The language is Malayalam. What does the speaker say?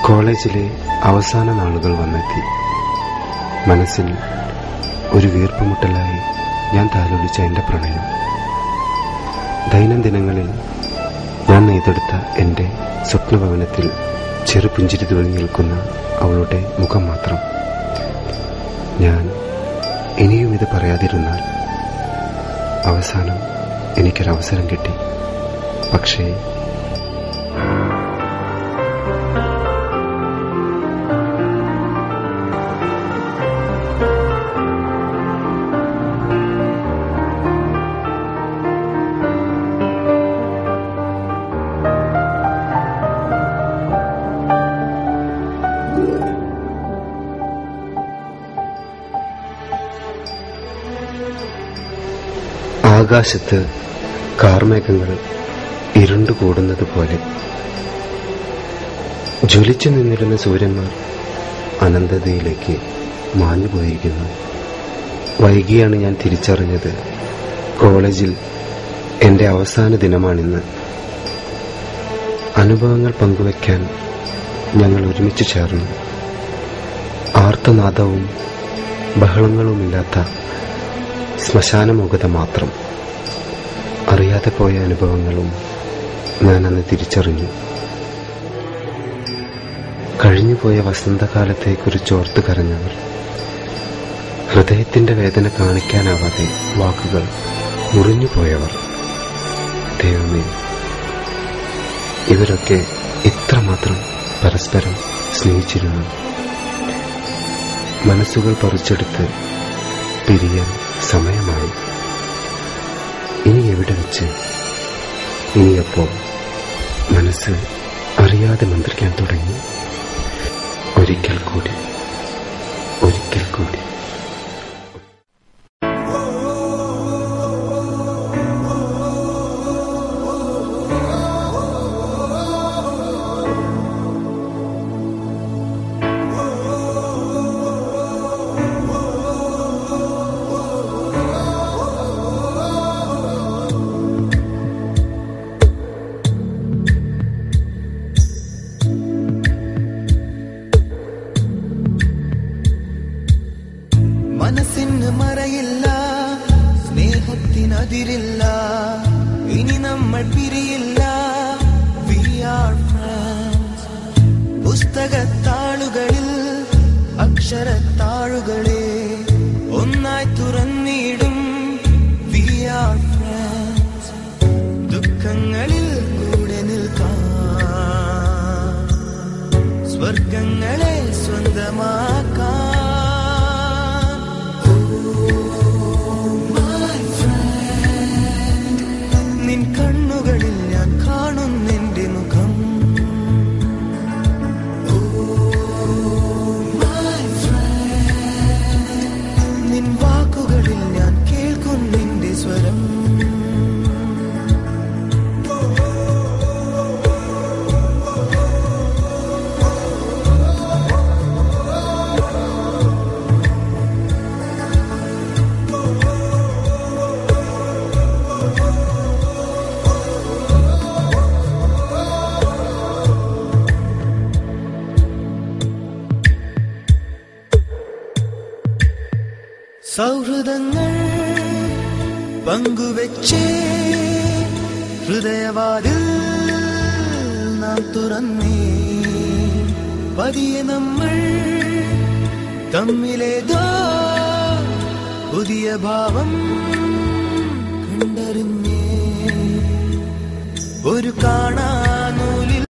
കോളേജിലെ അവസാന നാളുകൾ വന്നെത്തി. മനസ്സിൽ ഒരു വീർപ്പുമുട്ടലായി ഞാൻ താലോലിച്ച എൻ്റെ പ്രണയം. ദൈനംദിനങ്ങളിൽ ഞാൻ നെയ്തെടുത്ത എൻ്റെ സ്വപ്നഭവനത്തിൽ ചെറുപുഞ്ചിരി തൂങ്ങി നിൽക്കുന്ന അവളുടെ മുഖം മാത്രം. ഞാൻ ഇനിയും ഇത് പറയാതിരുന്നാൽ അവസാനം എനിക്കൊരവസരം കിട്ടി. പക്ഷേ ആകാശത്ത് കാർമേഘങ്ങൾ ഇരുണ്ടുകൂടുന്നത് പോലെ ജ്വലിച്ചു നിന്നിരുന്ന സൂര്യന്മാർ അനന്തതയിലേക്ക് മാഞ്ഞുപോയിരിക്കുന്നു. വൈകിയാണ് ഞാൻ തിരിച്ചറിഞ്ഞത്, കോളേജിൽ എൻ്റെ അവസാന ദിനമാണിന്ന്. അനുഭവങ്ങൾ പങ്കുവയ്ക്കാൻ ഞങ്ങൾ ഒരുമിച്ച് ചേർന്നു. ആർത്തനാദവും ബഹളങ്ങളുമില്ലാത്ത ശ്മശാനമുഖത മാത്രം. അറിയാതെ പോയ അനുഭവങ്ങളും ഞാനന്ന് തിരിച്ചറിഞ്ഞു. കഴിഞ്ഞുപോയ വസന്തകാലത്തെക്കുറിച്ച് ഓർത്ത് കരഞ്ഞവർ, ഹൃദയത്തിന്റെ വേദന കാണിക്കാനാവാതെ വാക്കുകൾ മുറിഞ്ഞുപോയവർ. ദൈവമേ, ഇവരൊക്കെ ഇത്രമാത്രം പരസ്പരം സ്നേഹിച്ചിരുന്നു. മനസ്സുകൾ പറിച്ചെടുത്ത് പിരിയാൻ സമയമായി. ഇനി എവിടെ വെച്ച്, ഇനിയപ്പോൾ മനസ്സ് അറിയാതെ മന്ത്രിക്കാൻ തുടങ്ങി. ഒരിക്കൽ കൂടി, ഒരിക്കൽ കൂടി. മനസ്സിന് മറയില്ല, സ്നേഹത്തിനതിരില്ല, ഇനി നമ്മൾ പിരിയില്ല. We are friends. പുസ്തകത്താളുകളിൽ അക്ഷരത്താളുകളെ ഒന്നായി തുറന്നിടും. We are friends. ദുഃഖങ്ങളിൽ കൂടെ നിൽക്കാം, സ്വർഗങ്ങളെ സ്വന്തമാക്കാം. കണ്ണുകളിൽ ഞാൻ കാണുന്നെന്റെ മുഖം. നിൻ വാക്കുകളിൽ ഞാൻ കേൾക്കുന്നെന്റെ സ്വരം. സൗഹൃദങ്ങൾ പങ്കുവെച്ചേ ഹൃദയവാതിൽ നാം തുറന്നേ. പതിയെ നമ്മൾ തമ്മിലേതോ പുതിയ ഭാവം കണ്ടറിഞ്ഞേ. ഒരു കാണാ